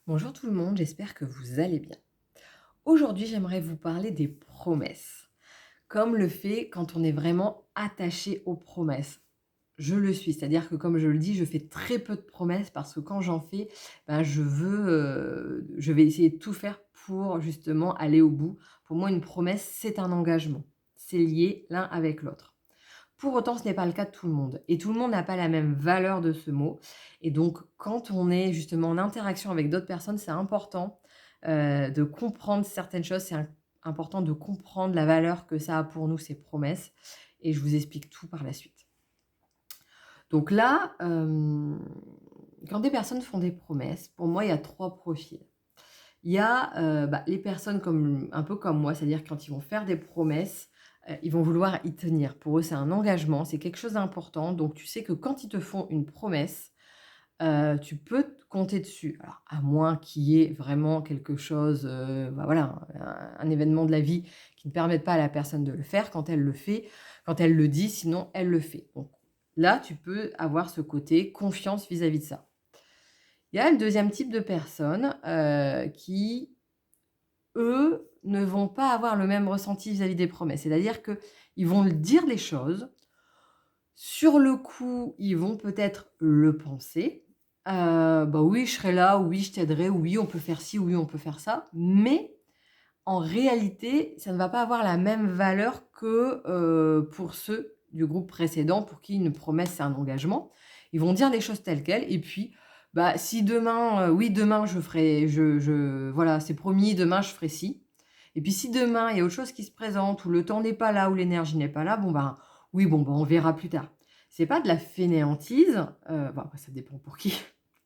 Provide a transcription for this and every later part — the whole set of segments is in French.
Bonjour tout le monde, j'espère que vous allez bien. Aujourd'hui, j'aimerais vous parler des promesses, comme le fait quand on est vraiment attaché aux promesses. Je le suis, c'est-à-dire que comme je le dis, je fais très peu de promesses parce que quand j'en fais, je vais essayer de tout faire pour justement aller au bout. Pour moi, une promesse, c'est un engagement. C'est lié l'un avec l'autre. Pour autant, ce n'est pas le cas de tout le monde et tout le monde n'a pas la même valeur de ce mot et donc quand on est justement en interaction avec d'autres personnes, c'est important, de comprendre certaines choses. C'est important de comprendre la valeur que ça a pour nous, ces promesses et je vous explique tout par la suite. Donc là, quand des personnes font des promesses, pour moi, il y a 3 profils. Il y a, les personnes comme un peu comme moi, c'est-à-dire quand ils vont faire des promesses, ils vont vouloir y tenir. Pour eux, c'est un engagement, c'est quelque chose d'important, donc tu sais que quand ils te font une promesse, tu peux compter dessus. Alors à moins qu'il y ait vraiment quelque chose, voilà, un événement de la vie qui ne permette pas à la personne de le faire. Quand elle le fait, quand elle le dit, sinon elle le fait. Donc là, tu peux avoir ce côté confiance vis-à-vis de ça. Il y a le deuxième type de personnes, qui eux, ne vont pas avoir le même ressenti vis-à-vis des promesses. C'est-à-dire qu'ils vont dire les choses, sur le coup, ils vont peut-être le penser, «Bah, oui, je serai là, oui, je t'aiderai, oui, on peut faire ci, oui, on peut faire ça», mais en réalité, ça ne va pas avoir la même valeur que, pour ceux du groupe précédent pour qui une promesse, c'est un engagement. Ils vont dire les choses telles quelles et puis, bah, si demain, oui, demain je ferai je voilà, c'est promis, demain je ferai ci et puis si demain il y a autre chose qui se présente ou le temps n'est pas là ou l'énergie n'est pas là, bon, ben, oui, bon, ben, on verra plus tard. C'est pas de la fainéantise, bon après ça dépend pour qui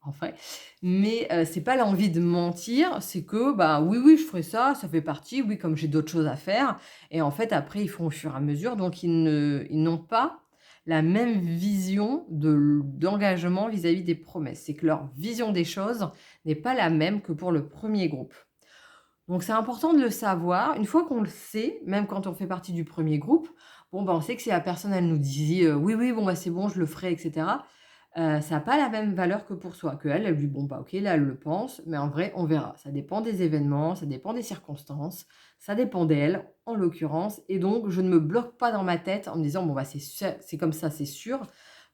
en vrai, mais c'est pas l'envie de mentir, c'est que, bah, oui, oui, je ferai ça, ça fait partie, oui, comme j'ai d'autres choses à faire et en fait, après, ils font au fur et à mesure, donc ils n'ont pas la même vision d'engagement vis-à-vis des promesses. C'est que leur vision des choses n'est pas la même que pour le premier groupe. Donc c'est important de le savoir. Une fois qu'on le sait, même quand on fait partie du premier groupe, bon, bah, on sait que si la personne, elle nous dit, «Oui, oui, bon, bah, c'est bon, je le ferai» et cetera, ça a pas la même valeur que pour soi. Qu'elle, elle lui dit: «Bon, bah, OK, là, elle le pense, mais en vrai, on verra». Ça dépend des événements, ça dépend des circonstances, ça dépend d'elle, en l'occurrence et donc je ne me bloque pas dans ma tête en me disant: «Bon, bah, c'est comme ça, c'est sûr»,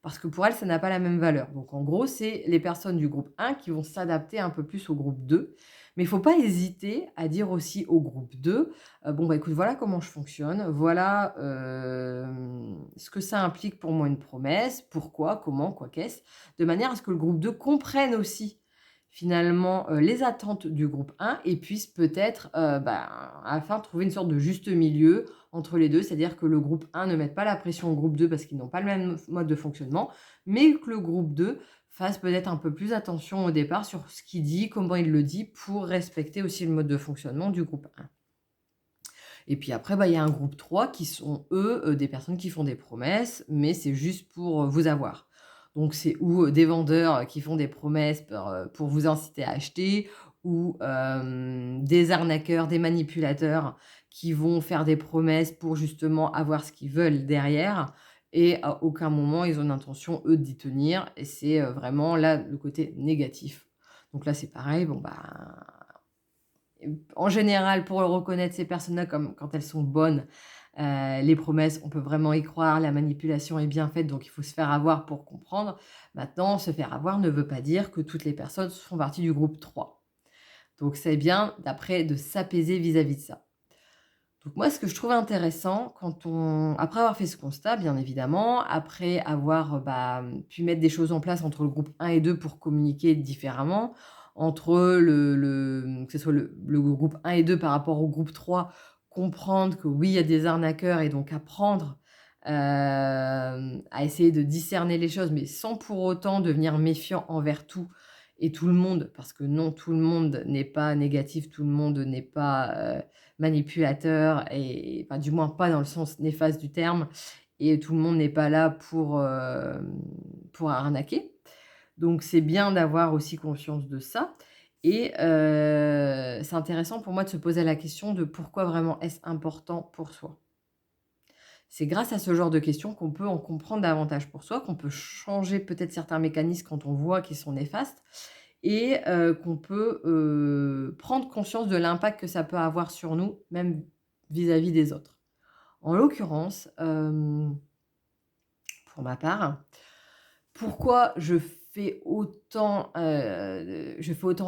parce que pour elle, ça n'a pas la même valeur. Donc en gros, c'est les personnes du groupe 1 qui vont s'adapter un peu plus au groupe 2 mais il faut pas hésiter à dire aussi au groupe 2, «Bon, bah, écoute, voilà comment je fonctionne, voilà, ce que ça implique pour moi une promesse, pourquoi, comment, quoi, qu'est-ce?» de manière à ce que le groupe 2 comprenne aussi finalement, les attentes du groupe 1 et puisse peut-être, afin de trouver une sorte de juste milieu entre les 2. C'est-à-dire que le groupe 1 ne mette pas la pression au groupe 2 parce qu'ils n'ont pas le même mode de fonctionnement, mais que le groupe 2 fasse peut-être un peu plus attention au départ sur ce qu'il dit, comment il le dit, pour respecter aussi le mode de fonctionnement du groupe 1. Et puis après, bah, il y a un groupe 3 qui sont eux, des personnes qui font des promesses, mais c'est juste pour, vous avoir. Donc c'est ou, des vendeurs qui font des promesses pour vous inciter à acheter ou, des arnaqueurs, des manipulateurs qui vont faire des promesses pour justement avoir ce qu'ils veulent derrière et à aucun moment ils ont l'intention, eux, d'y tenir et c'est, vraiment là, le côté négatif. Donc là, c'est pareil, bon, bah en général, pour reconnaître ces personnes-là comme quand elles sont bonnes, les promesses, on peut vraiment y croire, la manipulation est bien faite, donc il faut se faire avoir pour comprendre. Maintenant, se faire avoir ne veut pas dire que toutes les personnes font partie du groupe 3. Donc c'est bien d'après de s'apaiser vis-à-vis de ça. Donc moi, ce que je trouve intéressant quand on après avoir fait ce constat, bien évidemment, après avoir, pu mettre des choses en place entre le groupe 1 et 2 pour communiquer différemment, entre que ce soit le groupe 1 et 2 par rapport au groupe 3, comprendre que oui, il y a des arnaqueurs et donc apprendre, à essayer de discerner les choses, mais sans pour autant devenir méfiant envers tout et tout le monde. Parce que non, tout le monde n'est pas négatif, tout le monde n'est pas, manipulateur et enfin, du moins pas dans le sens néfaste du terme et tout le monde n'est pas là pour arnaquer. Donc c'est bien d'avoir aussi conscience de ça et c'est intéressant pour moi de se poser la question de pourquoi vraiment est-ce important pour soi? C'est grâce à ce genre de questions qu'on peut en comprendre davantage pour soi, qu'on peut changer peut-être certains mécanismes quand on voit qu'ils sont néfastes et qu'on peut, prendre conscience de l'impact que ça peut avoir sur nous, même vis-à-vis des autres. En l'occurrence, pour ma part, pourquoi je fais autant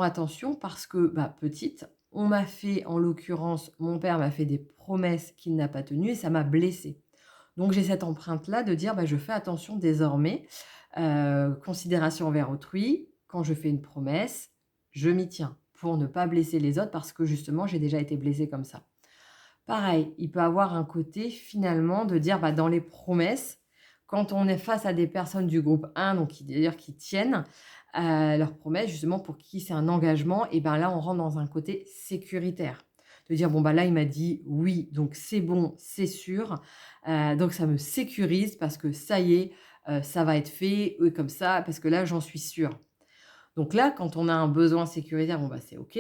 attention? Parce que, bah, petite, on m'a fait en l'occurrence, mon père m'a fait des promesses qu'il n'a pas tenues et ça m'a blessée. Donc j'ai cette empreinte-là de dire: «Bah, je fais attention désormais, considération envers autrui, quand je fais une promesse, je m'y tiens pour ne pas blesser les autres parce que justement j'ai déjà été blessée comme ça». Pareil, il peut avoir un côté finalement de dire, bah, dans les promesses, quand on est face à des personnes du groupe 1, donc qui d'ailleurs qui tiennent, leurs promesses justement pour qui c'est un engagement et ben là on rentre dans un côté sécuritaire. De dire: «Bon, bah, là il m'a dit oui, donc c'est bon, c'est sûr, donc ça me sécurise parce que ça y est, ça va être fait, comme ça, parce que là j'en suis sûre». Donc là, quand on a un besoin sécuritaire, bon, bah, c'est OK,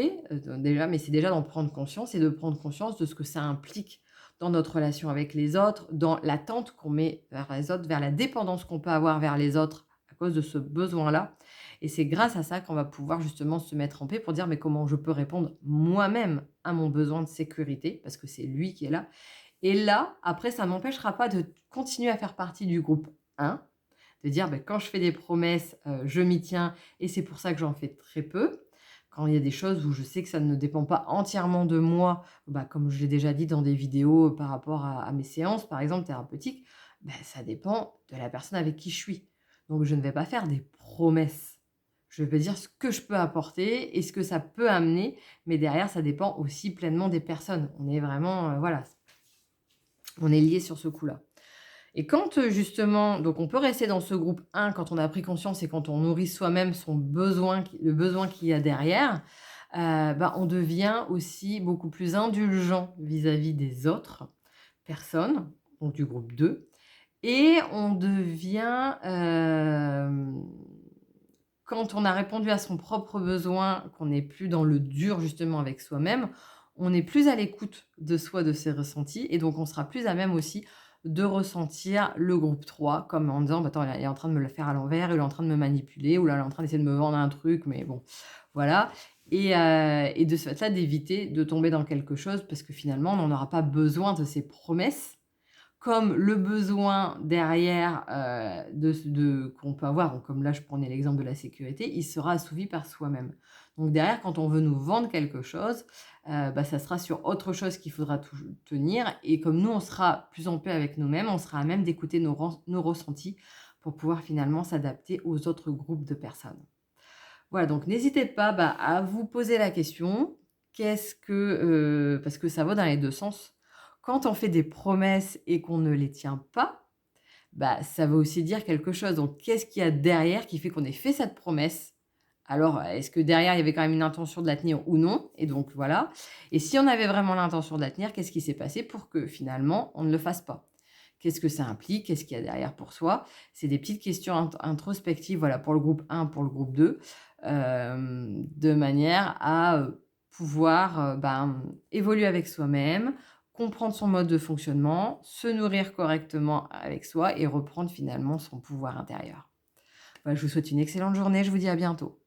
déjà, mais c'est déjà d'en prendre conscience et de prendre conscience de ce que ça implique dans notre relation avec les autres, dans l'attente qu'on met vers les autres, vers la dépendance qu'on peut avoir vers les autres à cause de ce besoin-là. Et c'est grâce à ça qu'on va pouvoir justement se mettre en paix pour dire: «Mais comment je peux répondre moi-même à mon besoin de sécurité?» parce que c'est lui qui est là. Et là, après, ça m'empêchera pas de continuer à faire partie du groupe 1, de dire, bah, quand je fais des promesses, je m'y tiens et c'est pour ça que j'en fais très peu. Quand il y a des choses où je sais que ça ne dépend pas entièrement de moi, bah, comme je l'ai déjà dit dans des vidéos par rapport à mes séances, par exemple thérapeutiques, bah, ça dépend de la personne avec qui je suis. Donc je ne vais pas faire des promesses. Je vais dire ce que je peux apporter et ce que ça peut amener, mais derrière ça dépend aussi pleinement des personnes. On est vraiment, voilà, on est liés sur ce coup-là. Et quand, justement donc on peut rester dans ce groupe 1 quand on a pris conscience et quand on nourrit soi-même son besoin le besoin qu'il y a derrière, bah, on devient aussi beaucoup plus indulgent vis-à-vis des autres personnes, donc du groupe 2 et on devient, quand on a répondu à son propre besoin, qu'on n'est plus dans le dur justement avec soi-même, on est plus à l'écoute de soi, de ses ressentis et donc on sera plus à même aussi de ressentir le groupe 3 comme en disant: «Bah, attends, elle est en train de me le faire à l'envers, il est en train de me manipuler ou là, elle est en train d'essayer de me vendre un truc, mais bon». Voilà et de ce fait-là, d'éviter de tomber dans quelque chose parce que finalement, on n'en aura pas besoin de ces promesses comme le besoin derrière, de qu'on peut avoir, donc comme là je prenais l'exemple de la sécurité, il sera assouvi par soi-même. Donc derrière, quand on veut nous vendre quelque chose, bah, ça sera sur autre chose qu'il faudra touj tenir et comme nous, on sera plus en paix avec nous-mêmes, on sera à même d'écouter nos ressentis pour pouvoir finalement s'adapter aux autres groupes de personnes. Voilà, donc n'hésitez pas, bah, à vous poser la question, qu'est-ce que, parce que ça va dans les 2 sens. Quand on fait des promesses et qu'on ne les tient pas, bah, ça veut aussi dire quelque chose. Donc qu'est-ce qu'il y a derrière qui fait qu'on ait fait cette promesse? Alors, est-ce que derrière il y avait quand même une intention de la tenir ou non? Et donc voilà. Et si on avait vraiment l'intention de la tenir, qu'est-ce qui s'est passé pour que finalement on ne le fasse pas? Qu'est-ce que ça implique? Qu'est-ce qu'il y a derrière pour soi? C'est des petites questions introspectives, voilà, pour le groupe 1, pour le groupe 2, de manière à, pouvoir, ben, évoluer avec soi-même, comprendre son mode de fonctionnement, se nourrir correctement avec soi et reprendre finalement son pouvoir intérieur. Bah, je vous souhaite une excellente journée, je vous dis à bientôt.